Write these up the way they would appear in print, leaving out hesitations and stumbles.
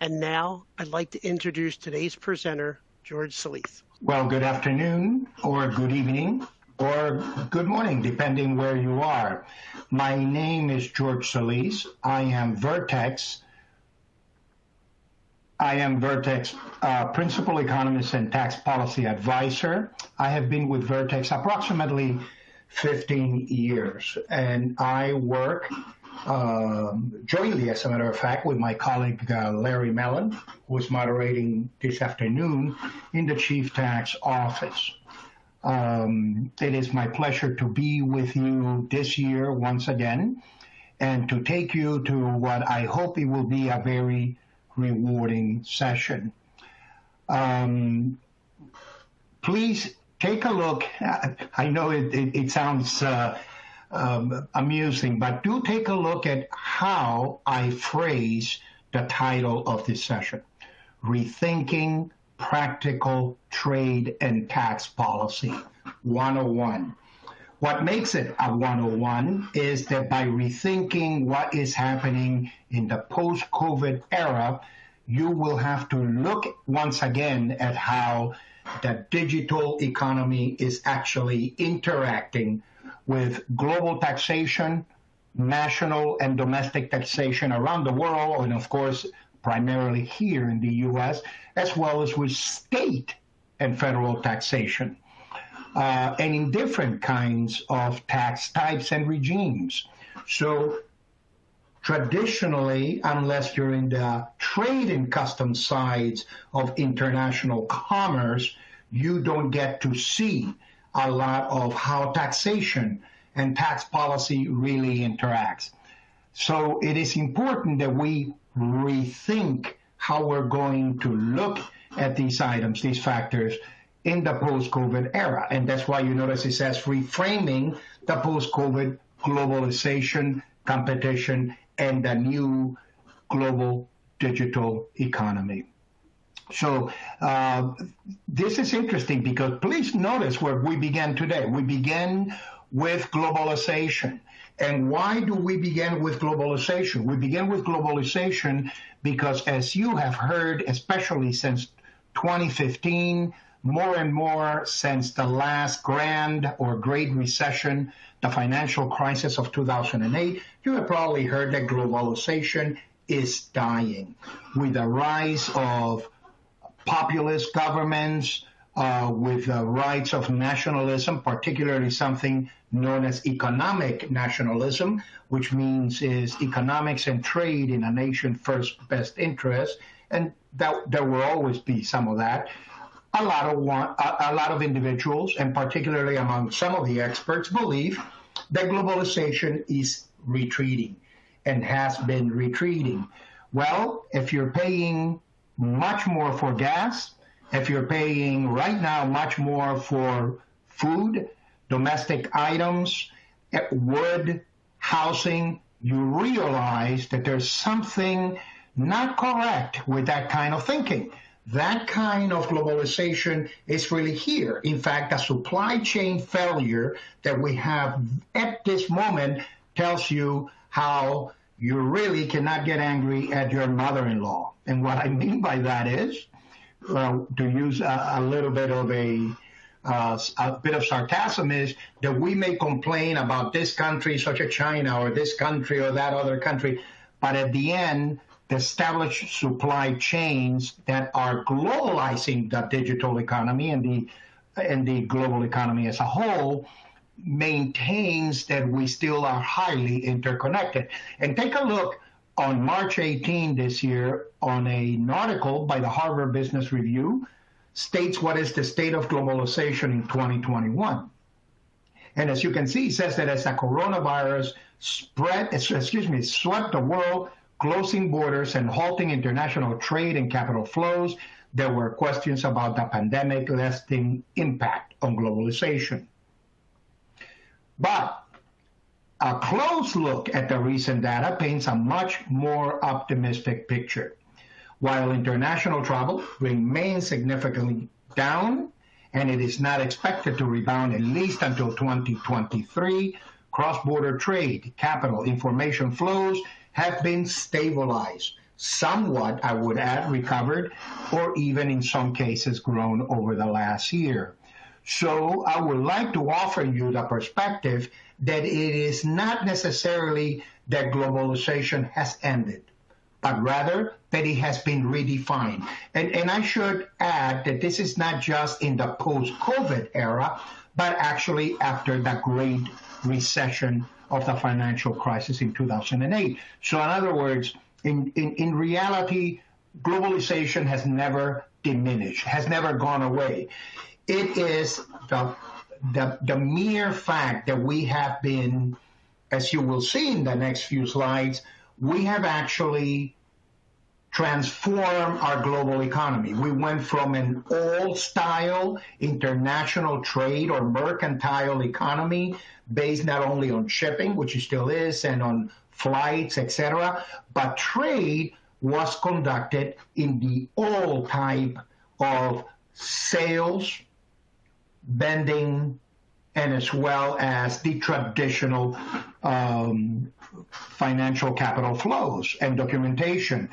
And now I'd like to introduce today's presenter, George Salith. Well, good afternoon, or good evening, or good morning, depending where you are. My name is George Salith. I am Vertex Principal Economist and Tax Policy Advisor. I have been with Vertex approximately 15 years, and I work jointly, as a matter of fact, with my colleague Larry Mellon, who is moderating this afternoon in the Chief Tax Office. It is my pleasure to be with you this year once again and to take you to what I hope it will be a very rewarding session. Please take a look. I know it sounds amusing, but do take a look at how I phrase the title of this session: Rethinking Practical Trade and Tax Policy 101. What makes it a 101 is that by rethinking what is happening in the post-COVID era, you will have to look once again at how the digital economy is actually interacting with global taxation, national and domestic taxation around the world, and of course, primarily here in the U.S., as well as with state and federal taxation, and in different kinds of tax types and regimes. So traditionally, unless you're in the trade and customs sides of international commerce, you don't get to see a lot of how taxation and tax policy really interacts. So it is important that we rethink how we're going to look at these items, these factors, in the post-COVID era. And that's why you notice it says reframing the post-COVID globalization, competition, and the new global digital economy. So this is interesting because please notice where we began today. We began with globalization. And why do we begin with globalization? We begin with globalization because, as you have heard, especially since 2015, more and more since the last grand or great recession, the financial crisis of 2008, you have probably heard that globalization is dying with the rise of populist governments, with the rise of nationalism, particularly something known as economic nationalism, which means is economics and trade in a nation's first best interest, and that there will always be some of that. A lot of individuals, and particularly among some of the experts, believe that globalization is retreating and has been retreating. Well, if you're paying much more for gas, if you're paying right now much more for food, domestic items, wood, housing, you realize that there's something not correct with that kind of thinking. That kind of globalization is really here. In fact, the supply chain failure that we have at this moment tells you how you really cannot get angry at your mother-in-law. And what I mean by that is, to use a little bit of a bit of sarcasm, is that we may complain about this country, such as China, or this country or that other country, but at the end, the established supply chains that are globalizing the digital economy and the global economy as a whole maintains that we still are highly interconnected. And take a look on March 18 this year on an article by the Harvard Business Review states what is the state of globalization in 2021. And as you can see, it says that as the coronavirus swept the world, closing borders and halting international trade and capital flows, there were questions about the pandemic lasting impact on globalization. But a close look at the recent data paints a much more optimistic picture. While international travel remains significantly down, and it is not expected to rebound at least until 2023, cross-border trade, capital, information flows have been stabilized. somewhat, I would add, recovered, or even in some cases grown over the last year. So I would like to offer you the perspective that it is not necessarily that globalization has ended, but rather that it has been redefined. And I should add that this is not just in the post-COVID era, but actually after the Great Recession of the financial crisis in 2008. So in other words, in reality, globalization has never diminished, has never gone away. It is the mere fact that we have been, as you will see in the next few slides, we have actually transformed our global economy. We went from an old-style international trade or mercantile economy based not only on shipping, which it still is, and on flights, etc., but trade was conducted in the old type of sales, vending, and as well as the traditional financial capital flows and documentation.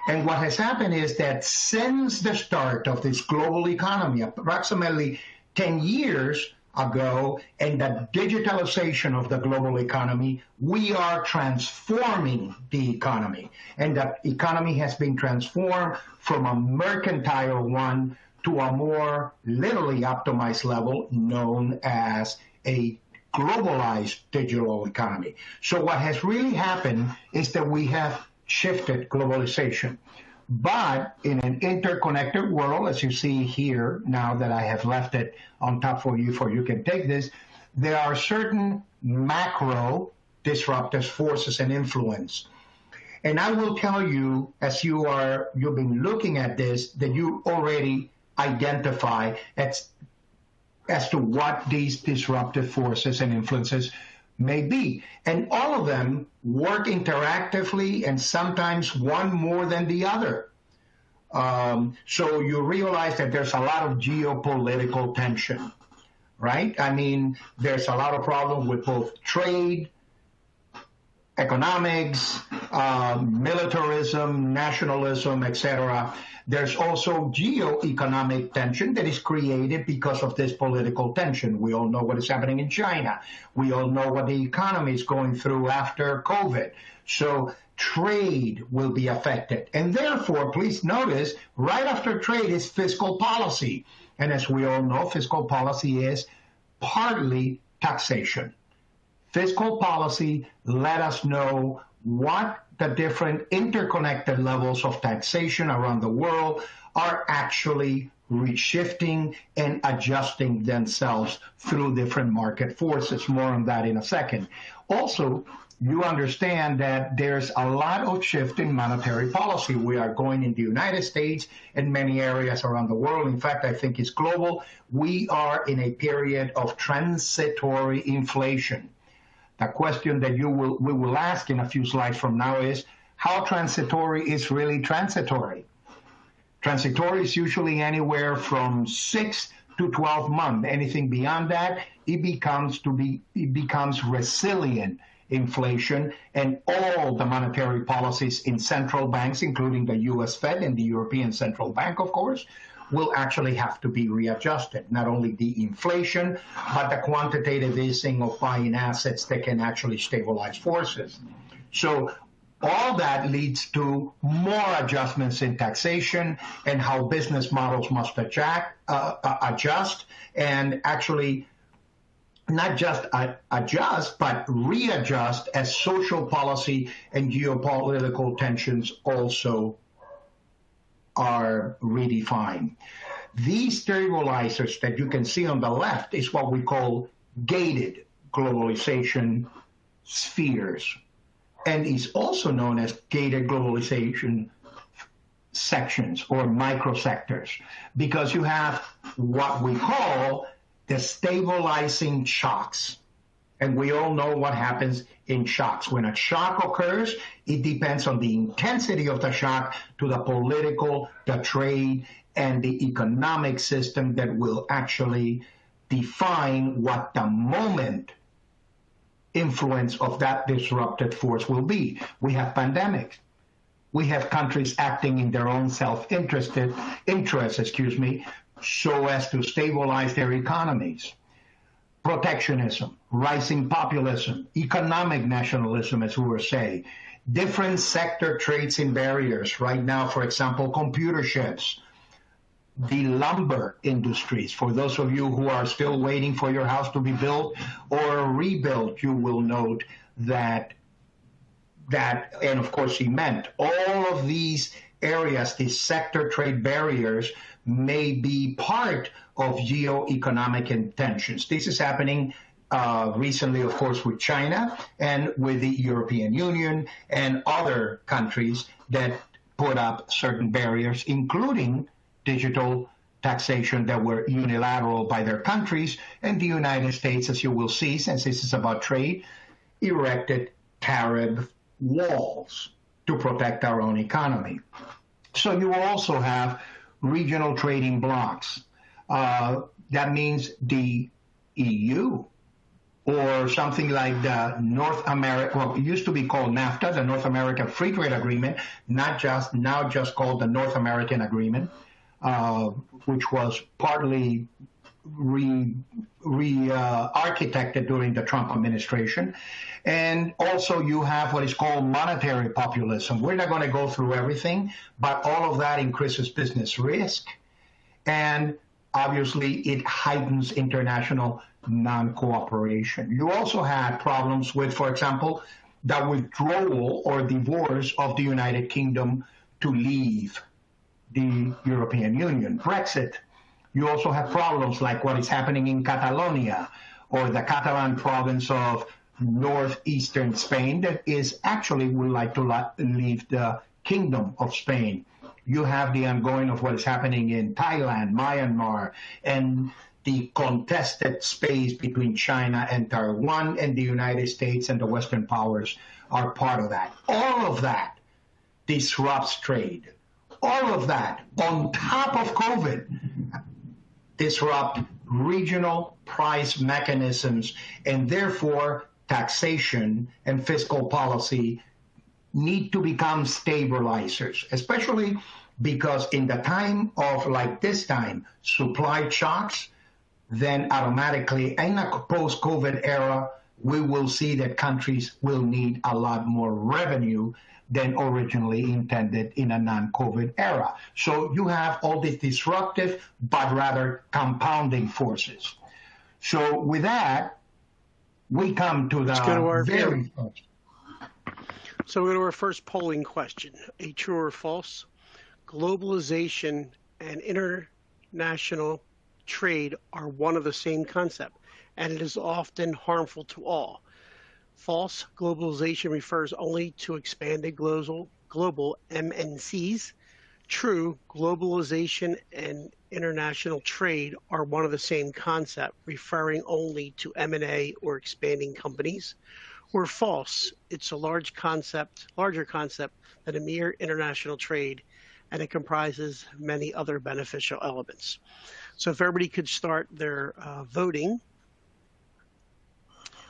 And what has happened is that since the start of this global economy, approximately 10 years ago, and the digitalization of the global economy, we are transforming the economy. And the economy has been transformed from a mercantile one to a more literally optimized level known as a globalized digital economy. So what has really happened is that we have shifted globalization. But in an interconnected world, as you see here, now that I have left it on top for you can take this, there are certain macro disruptive forces and influence. And I will tell you, as you've been looking at this, that you already identify as to what these disruptive forces and influences may be. And all of them work interactively and sometimes one more than the other. So you realize that there's a lot of geopolitical tension, right? I mean, there's a lot of problems with both trade, economics, militarism, nationalism, etc. There's also geo-economic tension that is created because of this political tension. We all know what is happening in China. We all know what the economy is going through after COVID. So trade will be affected. And therefore, please notice, right after trade is fiscal policy. And as we all know, fiscal policy is partly taxation. Fiscal policy let us know what the different interconnected levels of taxation around the world are actually reshifting and adjusting themselves through different market forces. More on that in a second. Also, you understand that there's a lot of shift in monetary policy. We are going in the United States and many areas around the world. In fact, I think it's global. We are in a period of transitory inflation. The question that we will ask in a few slides from now is, how transitory is really transitory? Transitory is usually anywhere from 6 to 12 months. Anything beyond that, it becomes resilient inflation, and all the monetary policies in central banks, including the U.S. Fed and the European Central Bank, of course, will actually have to be readjusted. Not only the inflation, but the quantitative easing of buying assets that can actually stabilize forces. So all that leads to more adjustments in taxation and how business models must adjust and actually not just adjust, but readjust as social policy and geopolitical tensions also are redefined. These stabilizers that you can see on the left is what we call gated globalization spheres, and is also known as gated globalization sections or microsectors, because you have what we call the stabilizing shocks. And we all know what happens in shocks. When a shock occurs, it depends on the intensity of the shock to the political, the trade, and the economic system that will actually define what the moment influence of that disrupted force will be. We have pandemics. we have countries acting in their own self-interest, so as to stabilize their economies. Protectionism, rising populism, economic nationalism, as we were saying, different sector traits and barriers. Right now, for example, computer chips, the lumber industries. For those of you who are still waiting for your house to be built or rebuilt, you will note that, and of course cement, all of these areas, these sector trade barriers, may be part of geo-economic tensions. This is happening recently, of course, with China and with the European Union and other countries that put up certain barriers, including digital taxation that were unilateral by their countries. And the United States, as you will see, since this is about trade, erected tariff walls to protect our own economy. So you will also have regional trading blocs. That means the EU or something like the North America, well, it used to be called NAFTA, the North American Free Trade Agreement, now just called the North American Agreement, which was partly re-architected during the Trump administration. And also you have what is called monetary populism. We're not going to go through everything, but all of that increases business risk. And obviously it heightens international non-cooperation. You also had problems with, for example, the withdrawal or divorce of the United Kingdom to leave the European Union, Brexit. You also have problems like what is happening in Catalonia or the Catalan province of northeastern Spain that is actually would like to leave the Kingdom of Spain. You have the ongoing of what is happening in Thailand, Myanmar, and the contested space between China and Taiwan, and the United States and the Western powers are part of that. All of that disrupts trade. All of that, on top of COVID, disrupt regional price mechanisms, and therefore taxation and fiscal policy need to become stabilizers, especially because in the time of, like this time, supply shocks, then automatically in a post-COVID era, we will see that countries will need a lot more revenue than originally intended in a non-COVID era. So you have all these disruptive, but rather compounding forces. So with that, we come to the very first. So we go to our first polling question. A true or false? Globalization and international trade are one of the same concept, and it is often harmful to all. False, globalization refers only to expanded global MNCs. True, globalization and international trade are one of the same concept, referring only to M&A or expanding companies. Or false, it's a larger concept than a mere international trade, and it comprises many other beneficial elements. So if everybody could start their voting,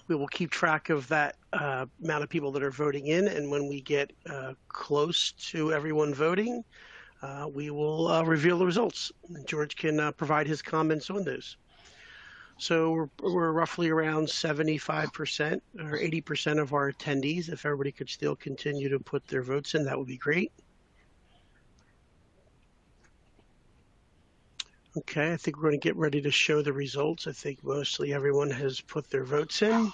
we will keep track of that amount of people that are voting in, and when we get close to everyone voting, we will reveal the results. George can provide his comments on those. So we're roughly around 75% or 80% of our attendees. If everybody could still continue to put their votes in, that would be great. Okay, I think we're going to get ready to show the results. I think mostly everyone has put their votes in.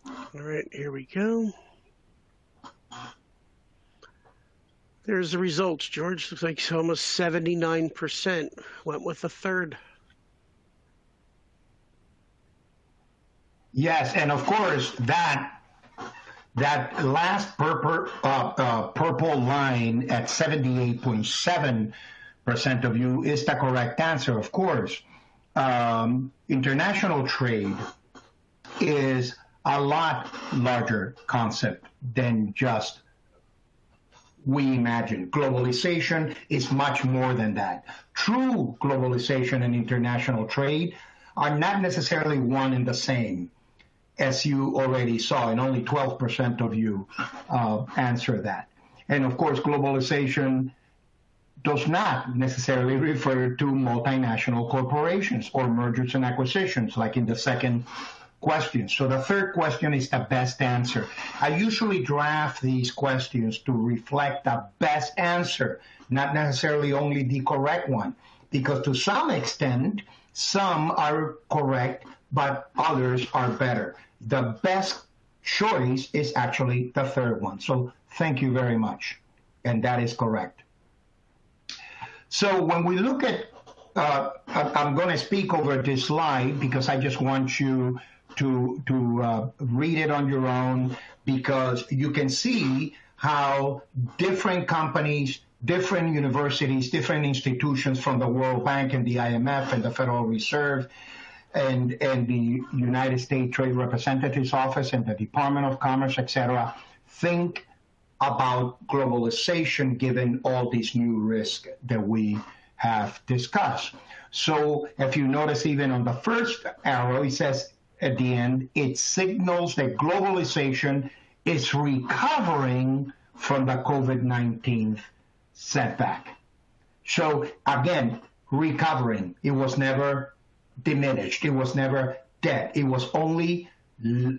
All right, here we go. There's the results, George. Looks like almost 79% went with a third. Yes, and of course that last purple line at 78.7% of you is the correct answer. Of course, international trade is a lot larger concept than just we imagine. Globalization is much more than that. True globalization and international trade are not necessarily one and the same, as you already saw, and only 12% of you answer that. And of course, globalization does not necessarily refer to multinational corporations or mergers and acquisitions, like in the second question. So the third question is the best answer. I usually draft these questions to reflect the best answer, not necessarily only the correct one, because to some extent, some are correct, but others are better. The best choice is actually the third one. So thank you very much. And that is correct. So when we look at, I'm going to speak over this slide because I just want you to read it on your own, because you can see how different companies, different universities, different institutions from the World Bank and the IMF and the Federal Reserve and the United States Trade Representative's Office and the Department of Commerce, etc., think about globalization given all these new risks that we have discussed. So if you notice, even on the first arrow, it says at the end, it signals that globalization is recovering from the COVID-19 setback. So again, recovering. It was never diminished. It was never dead. It was only,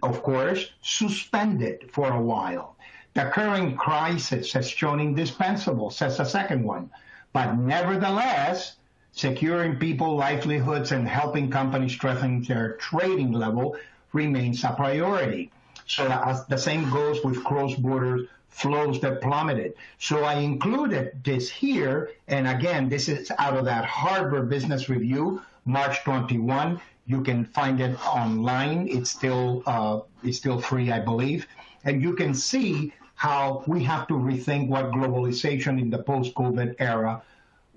of course, suspended for a while. The current crisis has shown indispensable, says the second one. But nevertheless, securing people's livelihoods and helping companies strengthen their trading level remains a priority. So the same goes with cross-border flows that plummeted. So I included this here, and again, this is out of that Harvard Business Review, March 21. You can find it online. It's still free, I believe. And you can see how we have to rethink what globalization in the post-COVID era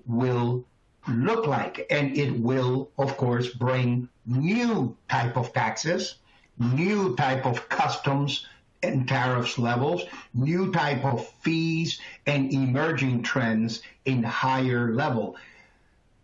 will look like. And it will, of course, bring new type of taxes, new type of customs and tariffs levels, new type of fees, and emerging trends in higher level.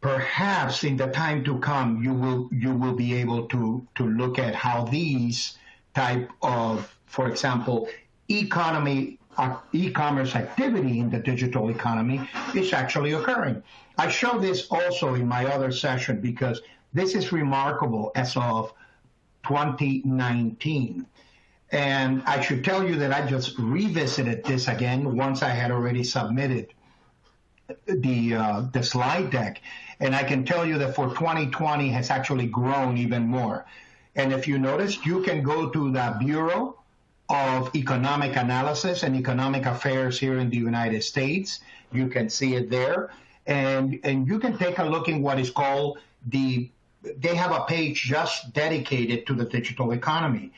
Perhaps in the time to come, you will be able to look at how these type of, for example, e-commerce activity in the digital economy is actually occurring. I show this also in my other session because this is remarkable as of 2019. And I should tell you that I just revisited this again once I had already submitted the slide deck. And I can tell you that for 2020 has actually grown even more. And if you notice, you can go to the Bureau of Economic Analysis and Economic Affairs here in the United States. You can see it there. And you can take a look in what is called they have a page just dedicated to the digital economy.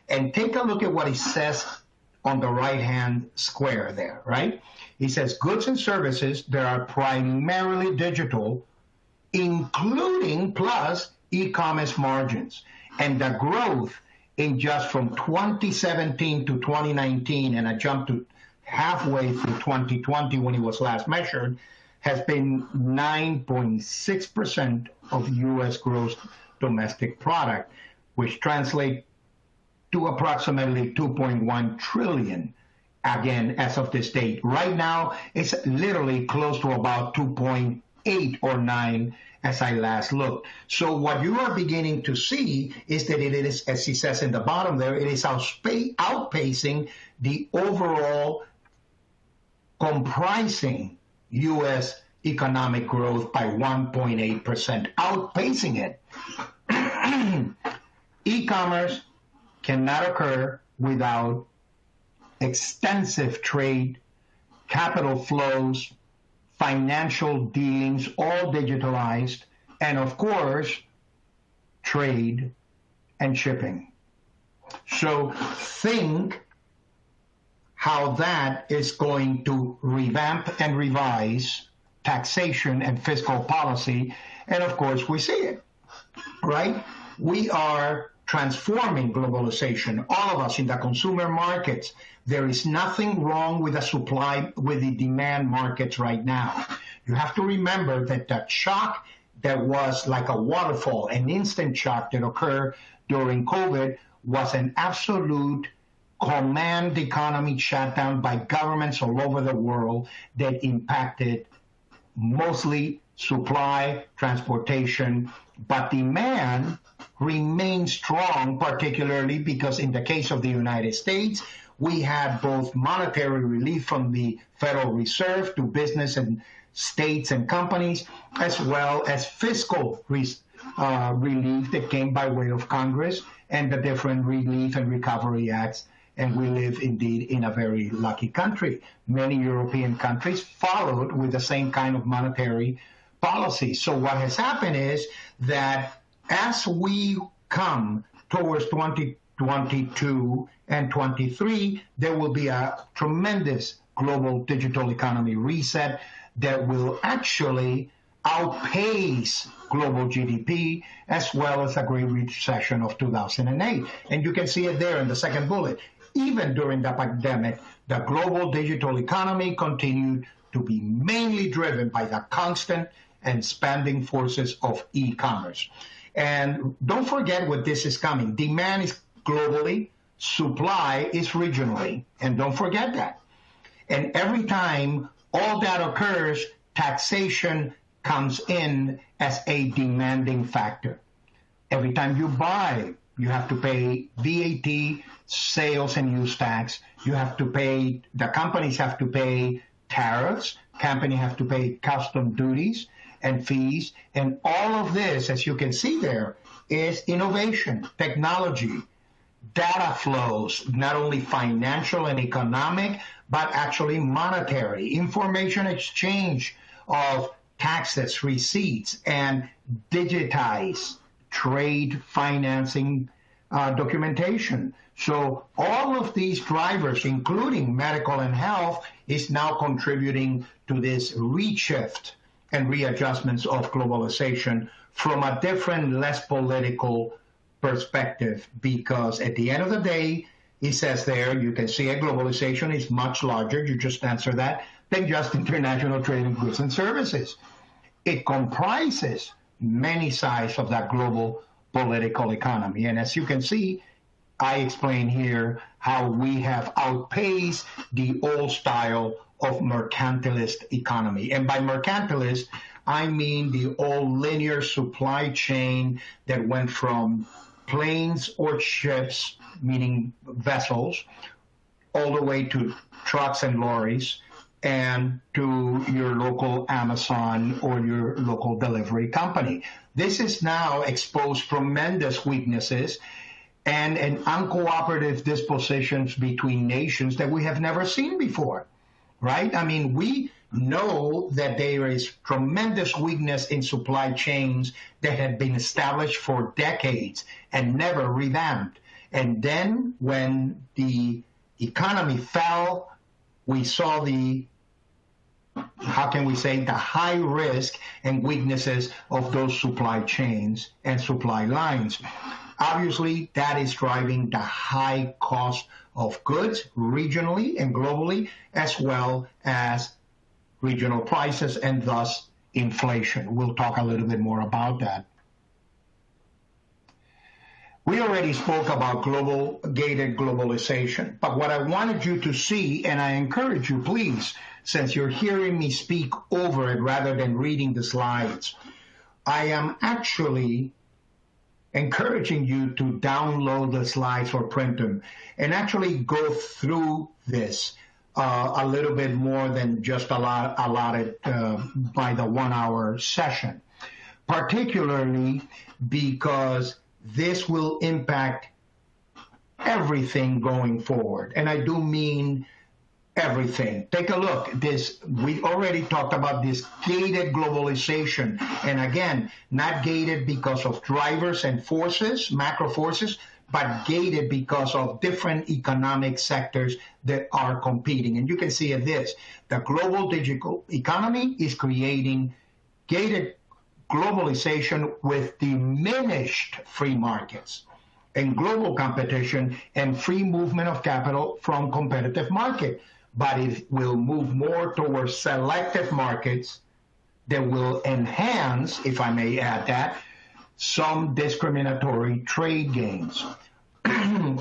And take a look at what it says on the right-hand square there, right? It says goods and services that are primarily digital, including plus e-commerce margins. And the growth in just from 2017 to 2019, and I jumped to halfway through 2020 when it was last measured, has been 9.6% of U.S. gross domestic product, which translates to approximately 2.1 trillion, again, as of this date. Right now, it's literally close to about 2.8 or 9 as I last looked. So what you are beginning to see is that it is, as he says in the bottom there, it is outpacing the overall comprising U.S. economic growth by 1.8%, outpacing it. E-commerce cannot occur without extensive trade, capital flows, financial dealings, all digitalized, and of course, trade and shipping. So think how that is going to revamp and revise taxation and fiscal policy. And of course, we see it, right? We are transforming globalization, all of us in the consumer markets. There is nothing wrong with the demand markets right now. You have to remember that that shock that was like a waterfall, an instant shock that occurred during COVID, was an absolute command economy shutdown by governments all over the world that impacted mostly supply, transportation, but demand remained strong, particularly because in the case of the United States, we had both monetary relief from the Federal Reserve to business and states and companies, as well as fiscal relief that came by way of Congress and the different relief and recovery acts. And we live indeed in a very lucky country. Many European countries followed with the same kind of monetary policy. So what has happened is that as we come towards 2022 and 23, there will be a tremendous global digital economy reset that will actually outpace global GDP as well as the Great Recession of 2008. And you can see it there in the second bullet. Even during the pandemic, the global digital economy continued to be mainly driven by the constant and expanding forces of e-commerce. And don't forget what this is coming. Demand is globally, supply is regionally. And don't forget that. And every time all that occurs, taxation comes in as a demanding factor. Every time you buy, you have to pay VAT, sales and use tax. You have to pay, the companies have to pay tariffs. Companies have to pay custom duties and fees. And all of this, as you can see there, is innovation, technology, data flows, not only financial and economic, but actually monetary, information exchange of taxes, receipts, and digitize trade financing documentation. So all of these drivers, including medical and health, is now contributing to this reshift and readjustments of globalization from a different, less political perspective, because at the end of the day, he says there, you can see a globalization is much larger, you just answer that, than just international trade in goods and services. It comprises many sides of that global political economy. And as you can see, I explain here how we have outpaced the old style of mercantilist economy. And by mercantilist, I mean the old linear supply chain that went from planes or ships, meaning vessels, all the way to trucks and lorries, and to your local Amazon or your local delivery company. This has now exposed tremendous weaknesses and uncooperative dispositions between nations that we have never seen before, right? I mean, we know that there is tremendous weakness in supply chains that had been established for decades and never revamped. And then when the economy fell, we saw the, how can we say, the high risk and weaknesses of those supply chains and supply lines. Obviously, that is driving the high cost of goods regionally and globally, as well as regional prices and thus inflation. We'll talk a little bit more about that. We already spoke about gated globalization, but what I wanted you to see, and I encourage you, please, since you're hearing me speak over it rather than reading the slides, I am actually encouraging you to download the slides or print them and actually go through this a little bit more than just allotted by the 1 hour session, particularly because this will impact everything going forward. And I do mean everything. Take a look. We already talked about this gated globalization. And again, not gated because of drivers and forces, macro forces, but gated because of different economic sectors that are competing. And you can see this. The global digital economy is creating gated globalization with diminished free markets and global competition and free movement of capital from competitive market. But it will move more towards selective markets that will enhance, if I may add that, some discriminatory trade gains.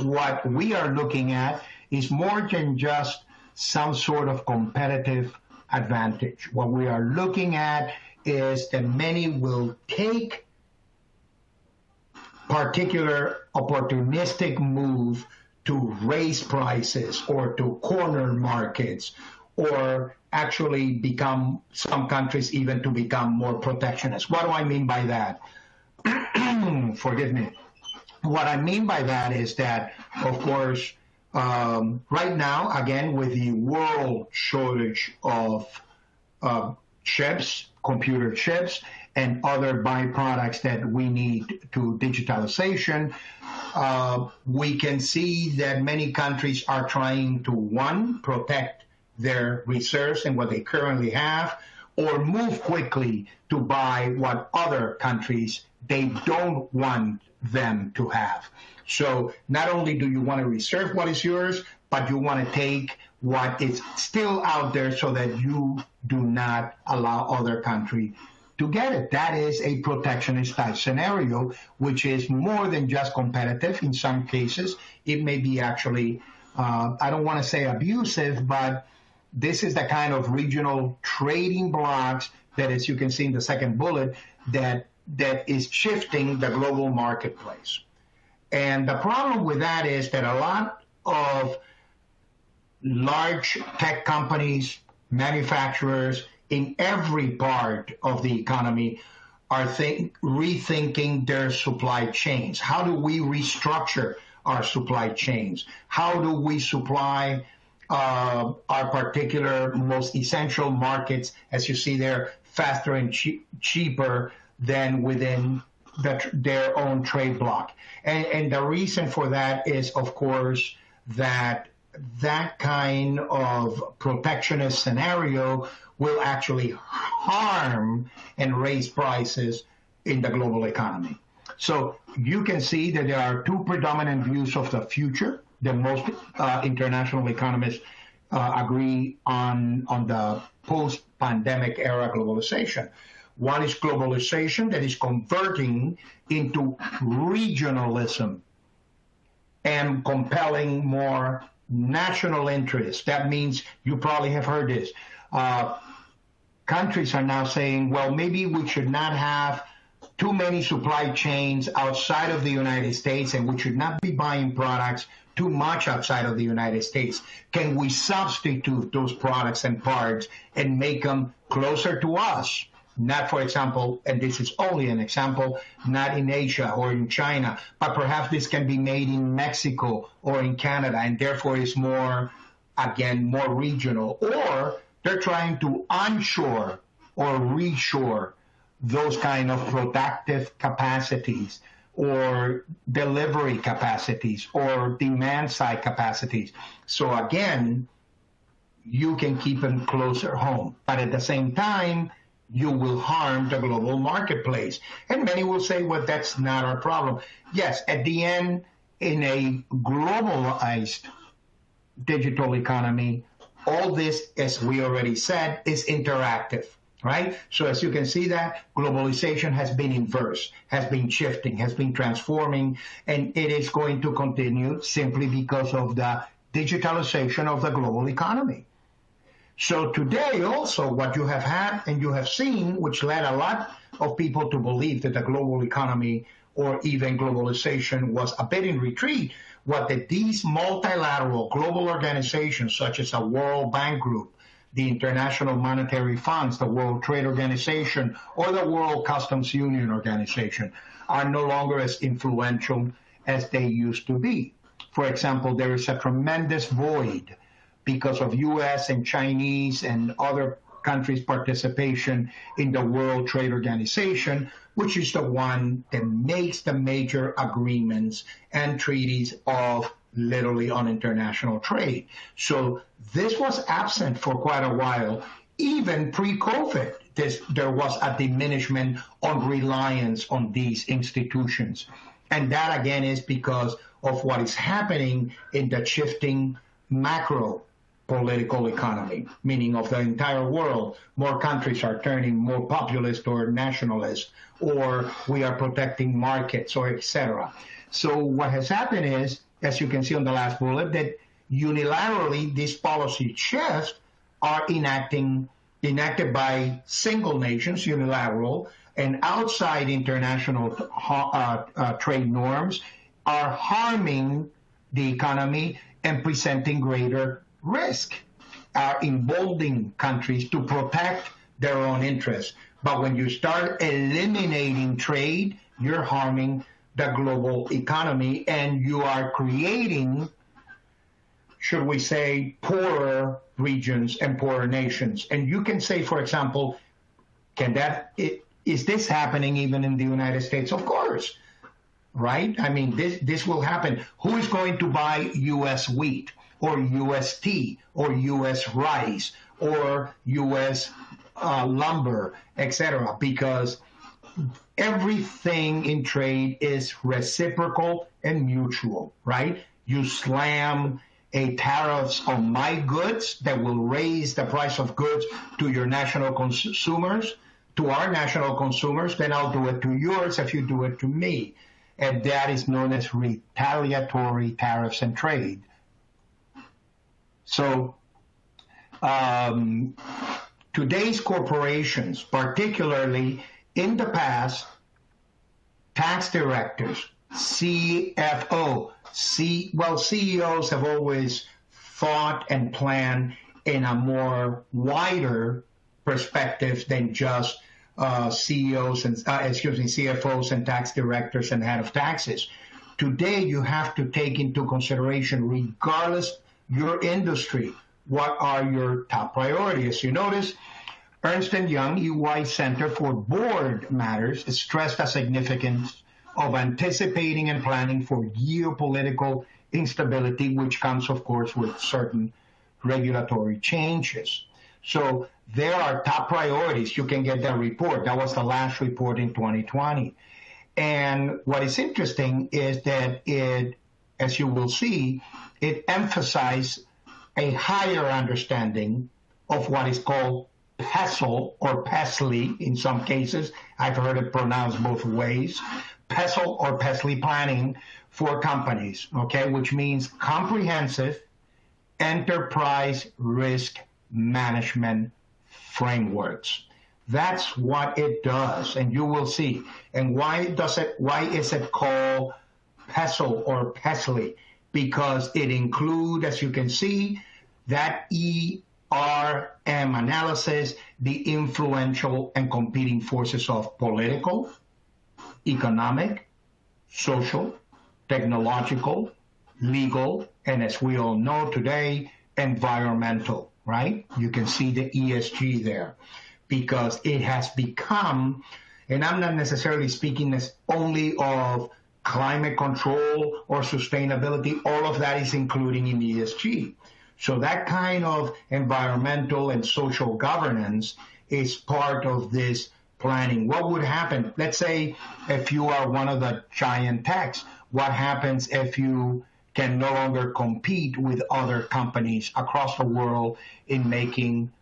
what we are looking at is more than just some sort of competitive advantage. What we are looking at is that many will take particular opportunistic move to raise prices or to corner markets, or actually become, some countries even to become more protectionist. What do I mean by that? Forgive me. What I mean by that is that, of course, right now, again, with the world shortage of chips, computer chips, and other byproducts that we need to digitalization, we can see that many countries are trying to, one, protect their reserves and what they currently have, or move quickly to buy what other countries they don't want them to have. So not only do you want to reserve what is yours, but you want to take what is still out there so that you do not allow other countries to get it. That is a protectionist type scenario, which is more than just competitive. In some cases, it may be actually, I don't want to say abusive, but this is the kind of regional trading blocks that, as you can see in the second bullet, that is shifting the global marketplace. And the problem with that is that a lot of large tech companies, manufacturers in every part of the economy are rethinking their supply chains. How do we restructure our supply chains? How do we supply our particular most essential markets, as you see there, faster and cheaper than within their own trade bloc? And the reason for that is, of course, that kind of protectionist scenario will actually harm and raise prices in the global economy. So you can see that there are two predominant views of the future. The most international economists agree on the post-pandemic era globalization. One is globalization that is converting into regionalism and compelling more national interests. That means, you probably have heard this, countries are now saying, well, maybe we should not have too many supply chains outside of the United States, and we should not be buying products too much outside of the United States. Can we substitute those products and parts and make them closer to us? Not, for example, and this is only an example, not in Asia or in China, but perhaps this can be made in Mexico or in Canada, and therefore is more, again, more regional. Or they're trying to onshore or reshore those kind of productive capacities or delivery capacities or demand side capacities. So again, you can keep them closer home, but at the same time, you will harm the global marketplace. And many will say, well, that's not our problem. Yes, at the end, in a globalized digital economy, all this, as we already said, is interactive, right? So as you can see, that globalization has been inverse, has been shifting, has been transforming, and it is going to continue simply because of the digitalization of the global economy. So today also what you have had and you have seen, which led a lot of people to believe that the global economy or even globalization was a bit in retreat, what these multilateral global organizations such as the World Bank Group, the International Monetary Funds, the World Trade Organization, or the World Customs Union Organization are no longer as influential as they used to be. For example, there is a tremendous void because of U.S. and Chinese and other countries' participation in the World Trade Organization, which is the one that makes the major agreements and treaties of literally on international trade. So this was absent for quite a while. Even pre-COVID, there was a diminishment on reliance on these institutions. And that, again, is because of what is happening in the shifting macro political economy, meaning of the entire world. More countries are turning more populist or nationalist, or we are protecting markets, or etc. So what has happened is, as you can see on the last bullet, that unilaterally these policy shifts are enacted by single nations, unilateral, and outside international trade norms are harming the economy and presenting greater risk, are emboldening countries to protect their own interests. But when you start eliminating trade, you're harming the global economy and you are creating, should we say, poorer regions and poorer nations. And you can say, for example, is this happening even in the United States? Of course, right? I mean, this will happen. Who is going to buy U.S. wheat or U.S. tea or U.S. rice or U.S. Lumber, etc.? Because everything in trade is reciprocal and mutual, right? You slam a tariffs on my goods that will raise the price of goods to your national consumers, to our national consumers, then I'll do it to yours if you do it to me. And that is known as retaliatory tariffs and trade. So today's corporations, particularly in the past, tax directors, CFO, CEOs have always thought and planned in a more wider perspective than just CFOs and tax directors and head of taxes. Today, you have to take into consideration, regardless your industry, what are your top priorities. You notice Ernst & Young, EY Center for Board Matters, stressed the significance of anticipating and planning for geopolitical instability, which comes, of course, with certain regulatory changes. So there are top priorities. You can get that report. That was the last report in 2020. And what is interesting is that it, as you will see, it emphasized a higher understanding of what is called PESL or PESLI in some cases. I've heard it pronounced both ways. PESL or PESLI planning for companies, okay, which means comprehensive enterprise risk management frameworks. That's what it does, and you will see. And why is it called PESL or PESLI? Because it includes, as you can see, that ERM analysis, the influential and competing forces of political, economic, social, technological, legal, and as we all know today, environmental, right? You can see the ESG there because it has become, and I'm not necessarily speaking as only of climate control or sustainability, all of that is including in ESG. So that kind of environmental and social governance is part of this planning. What would happen? Let's say if you are one of the giant techs, what happens if you can no longer compete with other companies across the world in making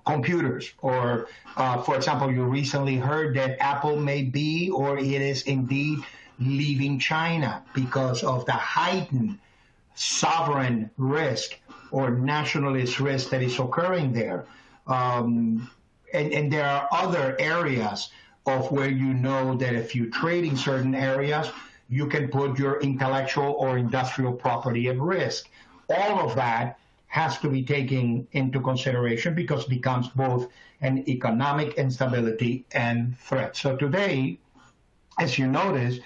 computers? Or, for example, you recently heard that Apple may be, or it is indeed, leaving China because of the heightened sovereign risk or nationalist risk that is occurring there. And there are other areas of where you know that if you trade in certain areas, you can put your intellectual or industrial property at risk. All of that has to be taken into consideration because it becomes both an economic instability and threat. So today, as you notice,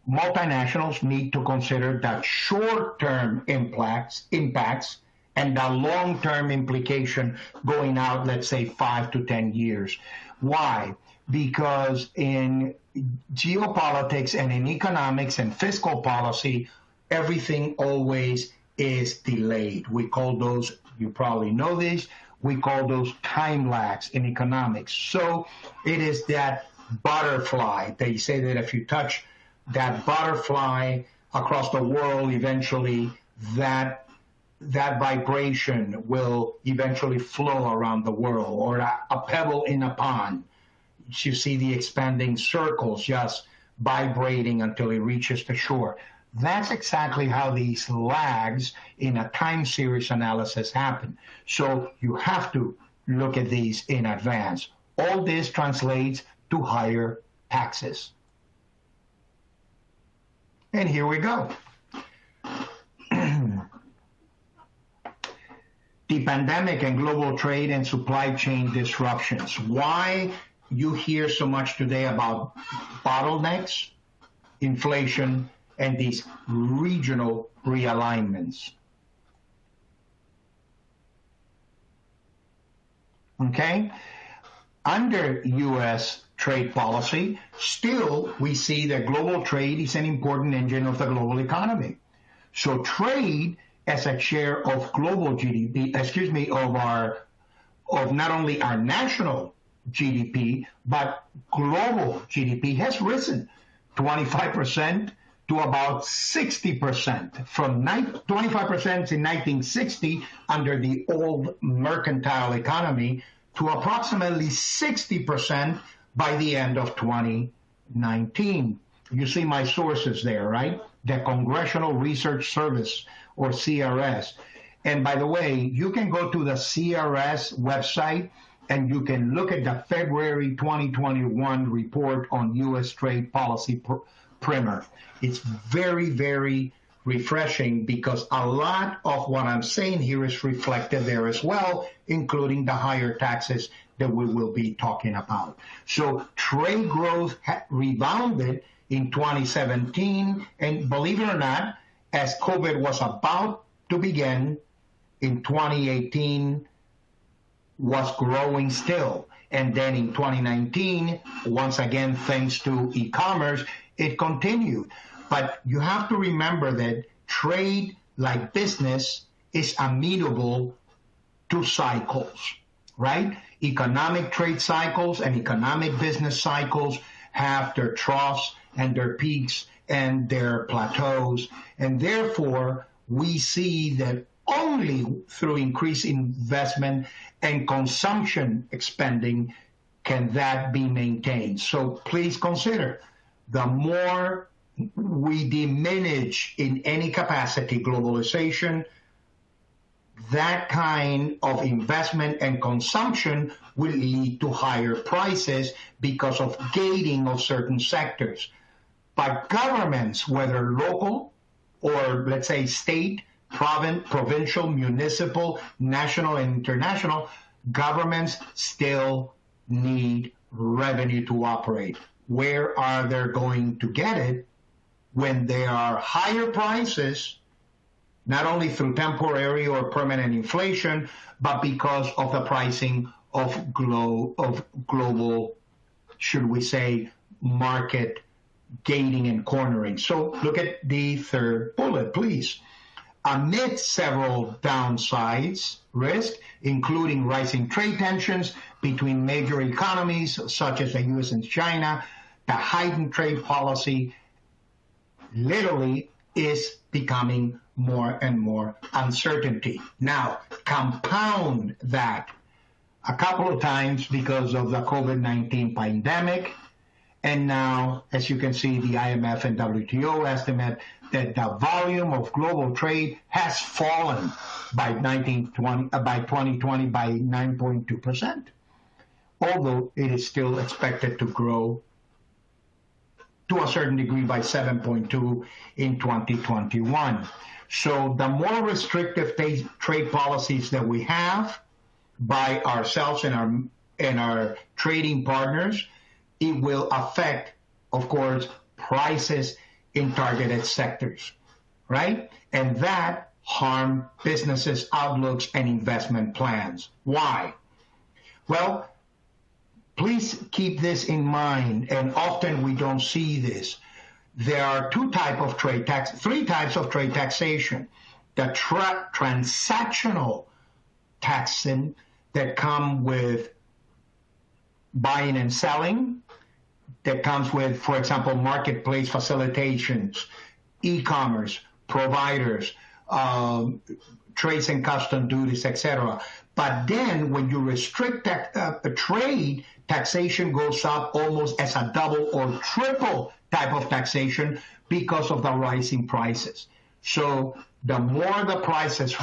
multinationals need to consider the short-term impacts and the long-term implication going out, let's say, 5 to 10 years. Why? Because in geopolitics and in economics and fiscal policy, everything always is delayed. We call those, you probably know this, we call those time lags in economics. So it is that butterfly. They say that if you touch that butterfly across the world, eventually that vibration will eventually flow around the world, or a pebble in a pond. You see the expanding circles just vibrating until it reaches the shore. That's exactly how these lags in a time series analysis happen. So you have to look at these in advance. All this translates to higher taxes. And here we go. The pandemic and global trade and supply chain disruptions. Why you hear so much today about bottlenecks, inflation, and these regional realignments. Okay? Under U.S. trade policy, still we see that global trade is an important engine of the global economy. So trade as a share of global GDP, of not only our national GDP, but global GDP has risen 25% to about 60%, from 25% in 1960 under the old mercantile economy to approximately 60% by the end of 2019. You see my sources there, right? The Congressional Research Service, or CRS. And by the way, you can go to the CRS website and you can look at the February 2021 report on U.S. trade policy primer. It's very, very refreshing because a lot of what I'm saying here is reflected there as well, including the higher taxes that we will be talking about. So trade growth rebounded in 2017, and believe it or not, as COVID was about to begin in 2018, was growing still. And then in 2019, once again, thanks to e-commerce, it continued. But you have to remember that trade, like business, is amenable to cycles, right? Economic trade cycles and economic business cycles have their troughs and their peaks and their plateaus. And therefore, we see that only through increased investment and consumption expanding can that be maintained. So please consider, the more we diminish in any capacity globalization, that kind of investment and consumption will lead to higher prices because of gating of certain sectors. But governments, whether local or let's say state, provincial, municipal, national, and international, governments still need revenue to operate. Where are they going to get it when there are higher prices, not only through temporary or permanent inflation, but because of the pricing of global, should we say, market gating and cornering. So look at the third bullet, please. Amid several downsides, risk, including rising trade tensions between major economies such as the U.S. and China, the heightened trade policy literally is becoming more and more uncertainty. Now, compound that a couple of times because of the COVID-19 pandemic, and now, as you can see, the IMF and WTO estimate that the volume of global trade has fallen by 2020 by 9.2%, although it is still expected to grow to a certain degree by 7.2 in 2021. So the more restrictive trade policies that we have by ourselves and our trading partners, it will affect, of course, prices in targeted sectors, right? And that harm businesses' outlooks and investment plans. Why? Well, please keep this in mind, and often we don't see this. There are three types of trade taxation. The transactional taxing that come with buying and selling, that comes with, for example, marketplace facilitations, e-commerce, providers, trades and custom duties, etc. But then when you restrict trade, taxation goes up almost as a double or triple type of taxation because of the rising prices. So the more the prices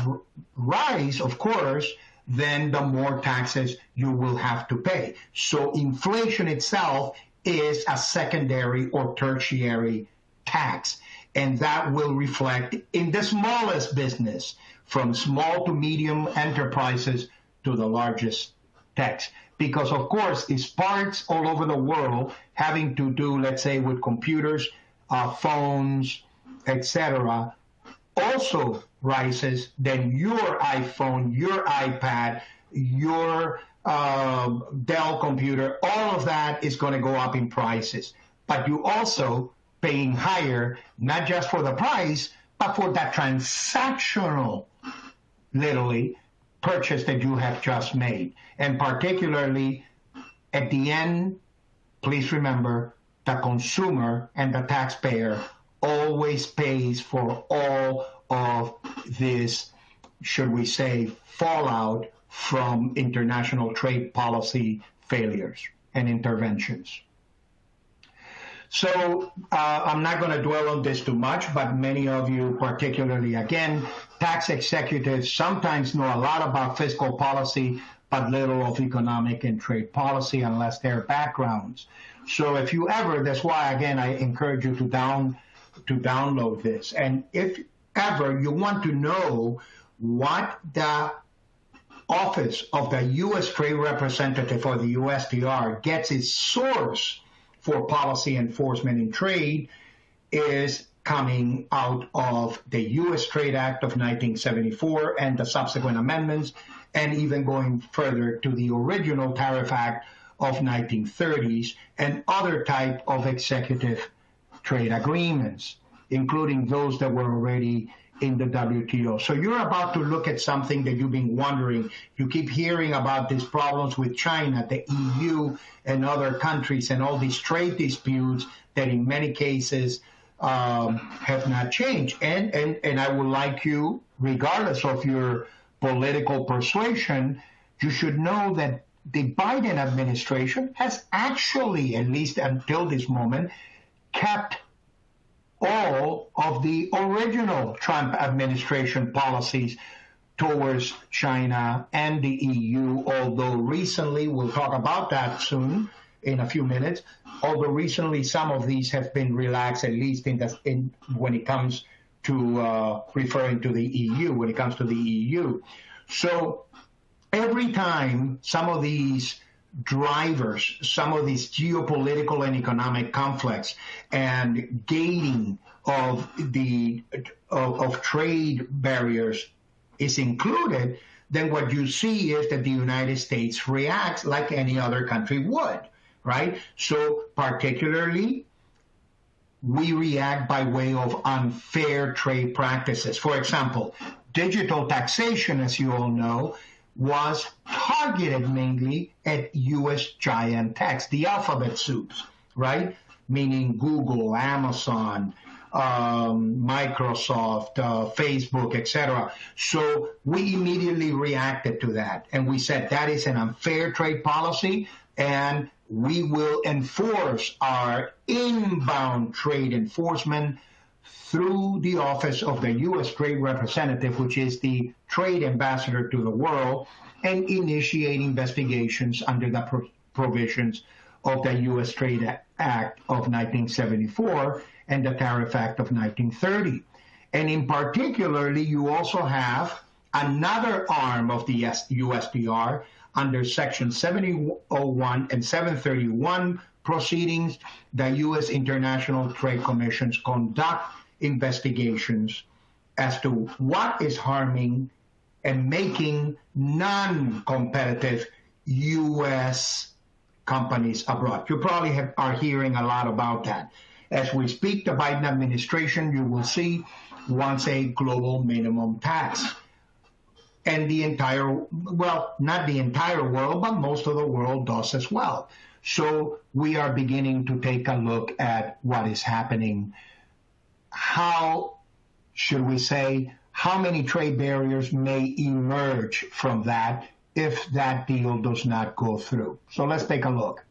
rise, of course, then the more taxes you will have to pay. So inflation itself is a secondary or tertiary tax, and that will reflect in the smallest business, from small to medium enterprises to the largest techs. Because, of course, it's parts all over the world having to do, let's say, with computers, phones, etc., also rises, then your iPhone, your iPad, your Dell computer, all of that is going to go up in prices. But you also paying higher, not just for the price, but for that transactional, literally, purchase that you have just made. And particularly at the end, please remember, the consumer and the taxpayer always pays for all of this, should we say, fallout from international trade policy failures and interventions. So I'm not going to dwell on this too much, but many of you, particularly, again, tax executives sometimes know a lot about fiscal policy, but little of economic and trade policy unless their backgrounds. So if you ever, that's why, again, I encourage you to download this. And if ever you want to know what the office of the U.S. Trade Representative or the USTR gets its source for policy enforcement in trade, is coming out of the U.S. Trade Act of 1974 and the subsequent amendments, and even going further to the original Tariff Act of 1930s and other type of executive trade agreements, including those that were already in the WTO. So you're about to look at something that you've been wondering. You keep hearing about these problems with China, the EU, and other countries, and all these trade disputes that in many cases have not changed. And I would like you, regardless of your political persuasion, you should know that the Biden administration has actually, at least until this moment, kept all of the original Trump administration policies towards China and the EU, although recently, we'll talk about that soon in a few minutes, although recently some of these have been relaxed, at least when it comes to referring to the EU, when it comes to the EU. So every time some of these drivers, some of these geopolitical and economic conflicts and gating of trade barriers is included, then what you see is that the United States reacts like any other country would, right? So particularly, we react by way of unfair trade practices. For example, digital taxation, as you all know, was targeted mainly at U.S. giant techs, the alphabet soups, right? Meaning Google, Amazon, Microsoft, Facebook, etc. So we immediately reacted to that, and we said that is an unfair trade policy, and we will enforce our inbound trade enforcement through the office of the U.S. Trade Representative, which is the trade ambassador to the world, and initiate investigations under the provisions of the U.S. Trade Act of 1974 and the Tariff Act of 1930. And in particularly, you also have another arm of the USTR under Section 701 and 731 proceedings. The U.S. International Trade Commissions conduct investigations as to what is harming and making non-competitive U.S. companies abroad. You probably are hearing a lot about that. As we speak, the Biden administration, you will see, wants a global minimum tax. And the entire, well, not the entire world, but most of the world does as well. So we are beginning to take a look at what is happening. How, should we say, how many trade barriers may emerge from that if that deal does not go through? So let's take a look.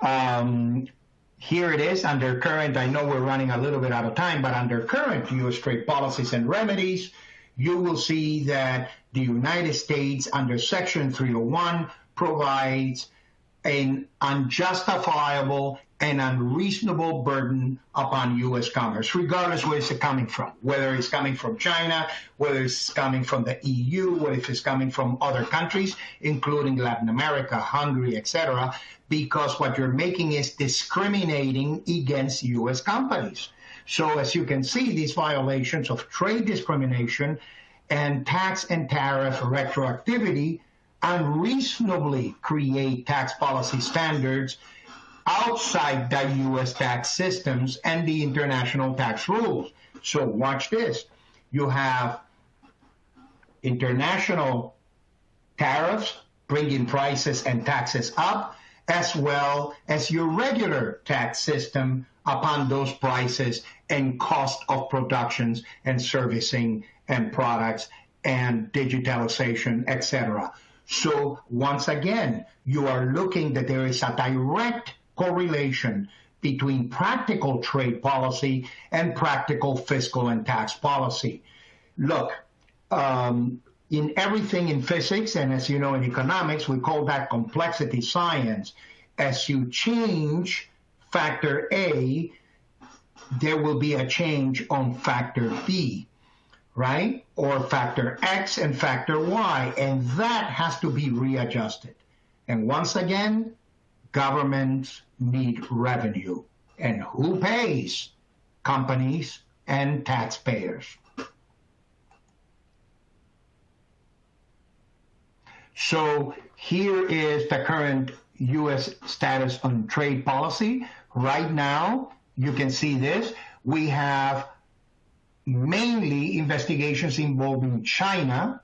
Here it is under current. I know we're running a little bit out of time, but under current U.S. trade policies and remedies, you will see that the United States under Section 301 provides an unjustifiable and unreasonable burden upon U.S. commerce, regardless where it's coming from, whether it's coming from China, whether it's coming from the EU, whether it's coming from other countries, including Latin America, Hungary, etc., because what you're making is discriminating against U.S. companies. So as you can see, these violations of trade discrimination and tax and tariff retroactivity unreasonably create tax policy standards outside the U.S. tax systems and the international tax rules. So watch this. You have international tariffs bringing prices and taxes up, as well as your regular tax system upon those prices and cost of productions and servicing and products and digitalization, etc. So once again, you are looking that there is a direct correlation between practical trade policy and practical fiscal and tax policy. Look, in everything in physics, and as you know in economics, we call that complexity science. As you change factor A, there will be a change on factor B, right? Or factor X and factor Y, and that has to be readjusted. And once again, governments need revenue. And who pays? Companies and taxpayers. So here is the current U.S. status on trade policy. Right now, you can see this. We have mainly investigations involving China,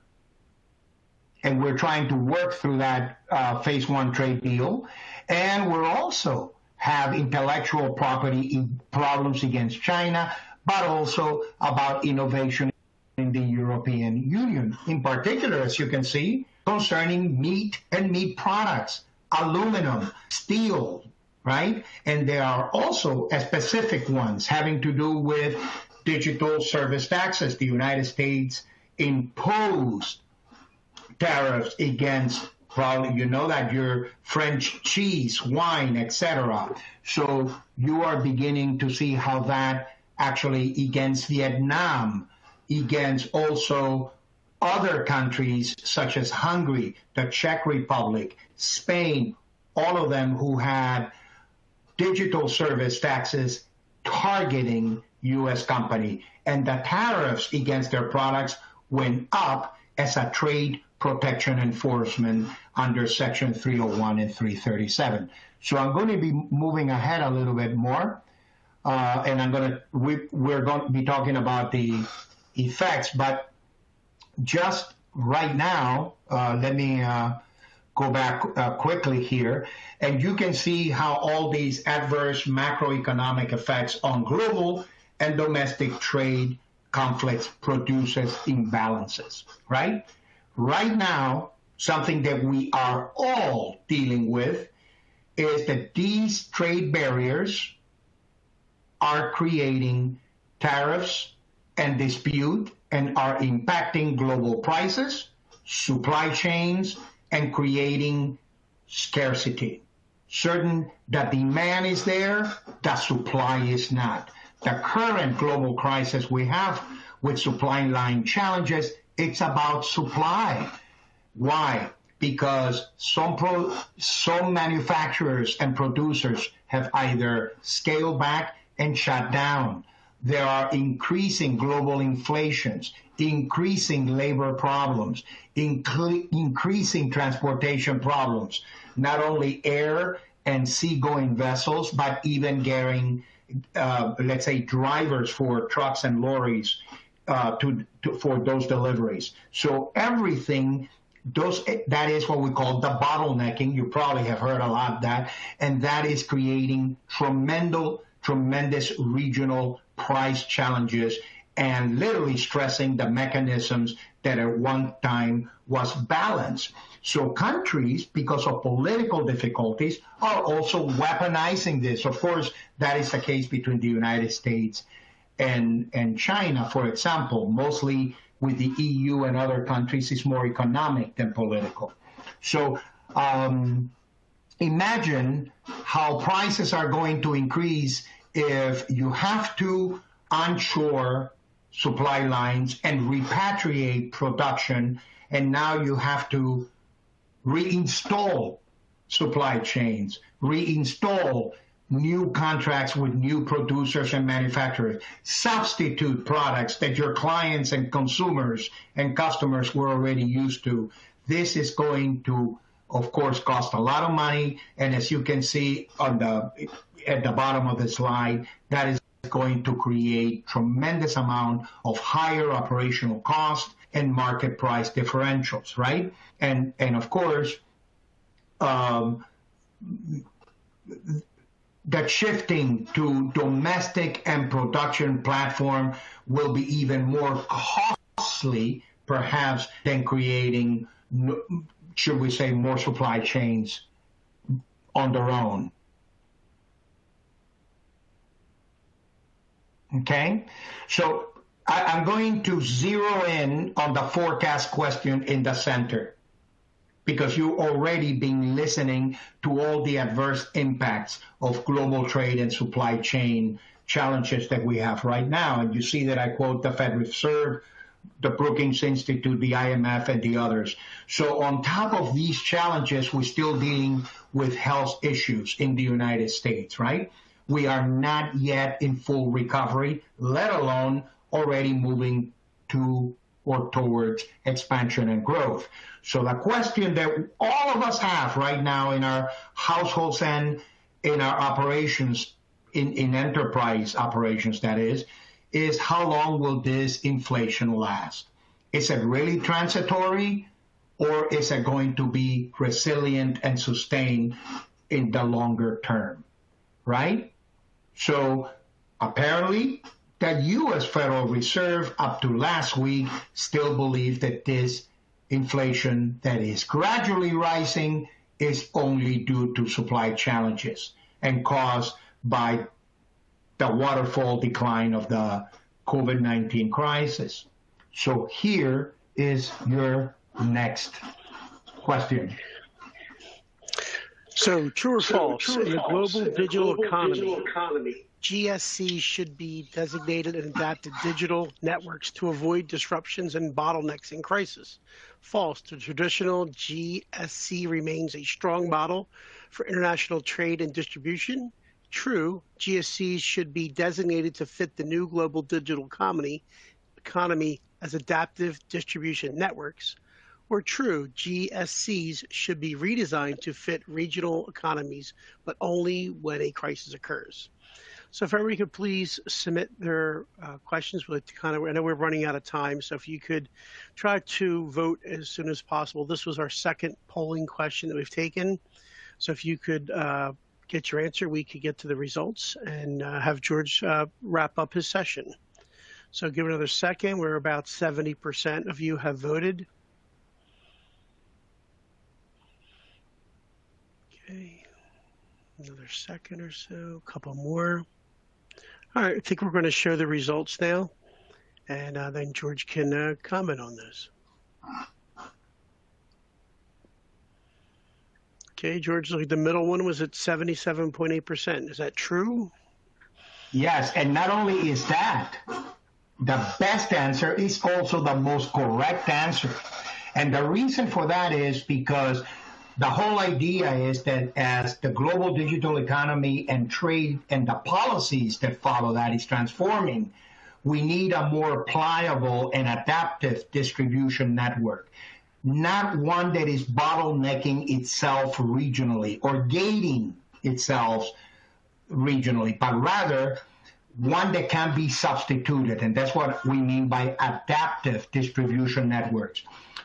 and we're trying to work through that phase one trade deal. And we're also have intellectual property problems against China, but also about innovation in the European Union. In particular, as you can see, concerning meat and meat products, aluminum, steel, right? And there are also specific ones having to do with digital service taxes. The United States imposed tariffs against, probably you know that, your French cheese, wine, etc. So you are beginning to see how that actually against Vietnam, against also other countries such as Hungary, the Czech Republic, Spain, all of them who had digital service taxes targeting U.S. company. And the tariffs against their products went up as a trade protection enforcement under Section 301 and 337. So I'm going to be moving ahead a little bit more, and we're going to be talking about the effects. But just right now, let me go back quickly here, and you can see how all these adverse macroeconomic effects on global and domestic trade conflicts produces imbalances, right? Right now, something that we are all dealing with is that these trade barriers are creating tariffs and dispute and are impacting global prices, supply chains, and creating scarcity. Certain that demand is there, the supply is not. The current global crisis we have with supply line challenges, it's about supply. Why? Because some manufacturers and producers have either scaled back and shut down. There are increasing global inflations, increasing labor problems, increasing transportation problems, not only air and sea-going vessels, but even getting, let's say, drivers for trucks and lorries for those deliveries. So everything, that is what we call the bottlenecking. You probably have heard a lot of that, and that is creating tremendous regional price challenges and literally stressing the mechanisms that at one time was balanced. So countries, because of political difficulties, are also weaponizing this. Of course, that is the case between the United States and China, for example. Mostly with the EU and other countries, it's more economic than political. So imagine how prices are going to increase if you have to onshore supply lines and repatriate production, and now you have to reinstall supply chains, reinstall new contracts with new producers and manufacturers, substitute products that your clients and consumers and customers were already used to. This is going to, of course, cost a lot of money, and as you can see at the bottom of the slide, that is going to create tremendous amount of higher operational cost and market price differentials, right? And of course, that shifting to domestic and production platform will be even more costly, perhaps, than creating, should we say, more supply chains on their own. Okay, so I'm going to zero in on the forecast question in the center, because you've already been listening to all the adverse impacts of global trade and supply chain challenges that we have right now. And you see that I quote the Federal Reserve, the Brookings Institute, the IMF, and the others. So on top of these challenges, we're still dealing with health issues in the United States, right? We are not yet in full recovery, let alone already moving to or towards expansion and growth. So the question that all of us have right now in our households and in our operations, in enterprise operations, that is how long will this inflation last? Is it really transitory, or is it going to be resilient and sustained in the longer term, right? So apparently the U.S. Federal Reserve up to last week still believed that this inflation that is gradually rising is only due to supply challenges and caused by the waterfall decline of the COVID-19 crisis. So here is your next question. So, true or false, in the global digital economy, GSCs should be designated and adapted digital networks to avoid disruptions and bottlenecks in crisis. False, the traditional GSC remains a strong model for international trade and distribution. True, GSCs should be designated to fit the new global digital economy as adaptive distribution networks. Or true, GSCs should be redesigned to fit regional economies, but only when a crisis occurs. So if everybody could please submit their questions, we'd like to I know we're running out of time, so if you could try to vote as soon as possible. This was our second polling question that we've taken. So if you could get your answer, we could get to the results and have George wrap up his session. So give it another second. We're about 70% of you have voted. Okay, another second or so, a couple more. All right, I think we're going to show the results now, and then George can comment on those. Okay, George, look, the middle one was at 77.8%. Is that true? Yes, and not only is that, the best answer is also the most correct answer. And the reason for that is because the whole idea is that as the global digital economy and trade and the policies that follow that is transforming, we need a more pliable and adaptive distribution network, not one that is bottlenecking itself regionally or gating itself regionally, but rather one that can be substituted. And that's what we mean by adaptive distribution networks.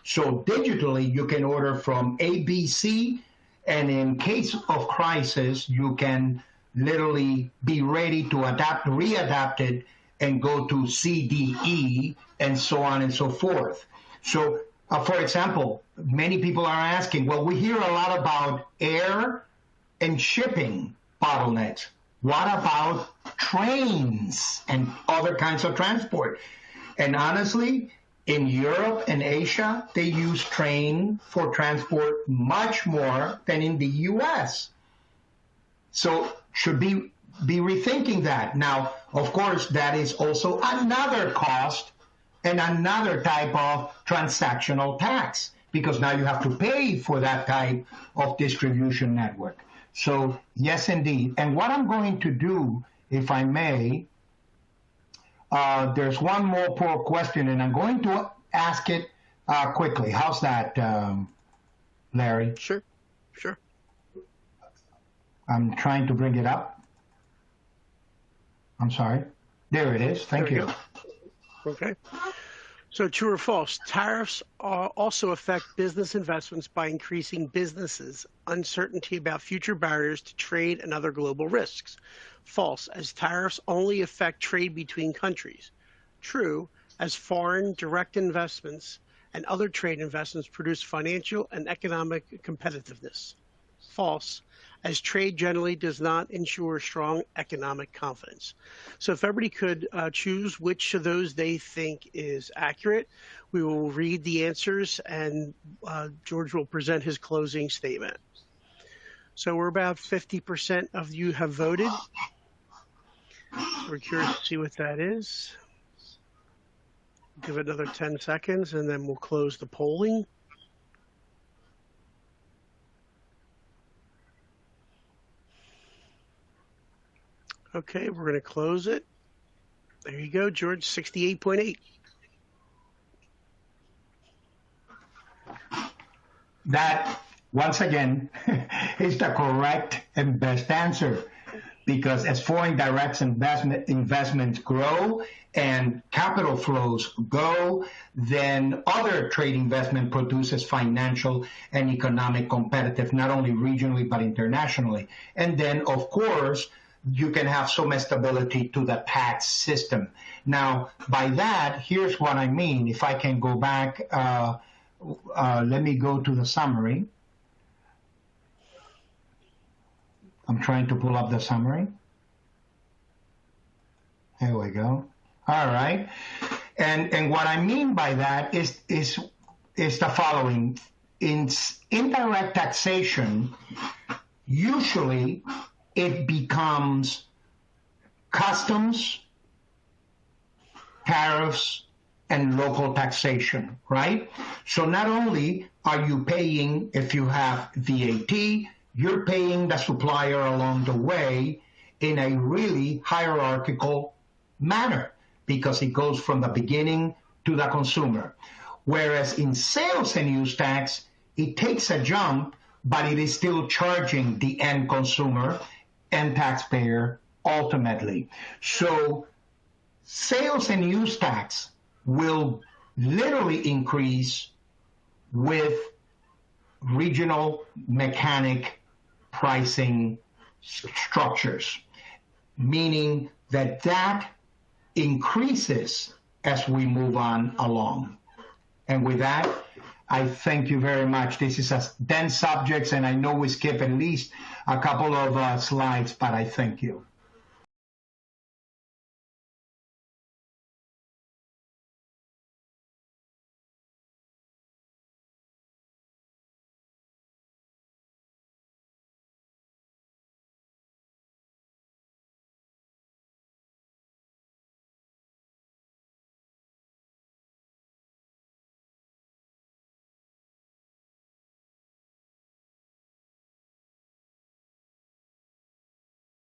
So digitally, you can order from ABC, and in case of crisis, you can literally be ready to adapt, readapt it and go to CDE and so on and so forth. So, for example, many people are asking, well, we hear a lot about air and shipping bottlenecks. What about trains and other kinds of transport? And honestly, in Europe and Asia, they use train for transport much more than in the US. So should be rethinking that. Now, of course, that is also another cost and another type of transactional tax, because now you have to pay for that type of distribution network. So yes, indeed. And what I'm going to do, if I may, there's one more poor question, and I'm going to ask it quickly. How's that, Larry? Sure, sure. I'm trying to bring it up. I'm sorry. There it is. Thank you. Okay. So true or false, tariffs also affect business investments by increasing businesses' uncertainty about future barriers to trade and other global risks. False, as tariffs only affect trade between countries. True, as foreign direct investments and other trade investments produce financial and economic competitiveness. False, as trade generally does not ensure strong economic confidence. So if everybody could choose which of those they think is accurate, we will read the answers, and George will present his closing statement. So we're about 50% of you have voted. So we're curious to see what that is. Give it another 10 seconds, and then we'll close the polling. Okay, we're going to close it. There you go, George, 68.8. That, once again, is the correct and best answer, because as foreign direct investments grow and capital flows go, then other trade investment produces financial and economic competitive, not only regionally but internationally. And then, of course, you can have some stability to the tax system. Now, by that, here's what I mean. If I can go back, let me go to the summary. I'm trying to pull up the summary. There we go. All right. And what I mean by that is the following. In indirect taxation, usually it becomes customs, tariffs, and local taxation, right? So not only are you paying, if you have VAT, you're paying the supplier along the way in a really hierarchical manner, because it goes from the beginning to the consumer. Whereas in sales and use tax, it takes a jump, but it is still charging the end consumer and taxpayer ultimately. So sales and use tax will literally increase with regional mechanic pricing structures, meaning that increases as we move on along. And with that, I thank you very much. This is a dense subject, and I know we skip at least a couple of slides, but I thank you.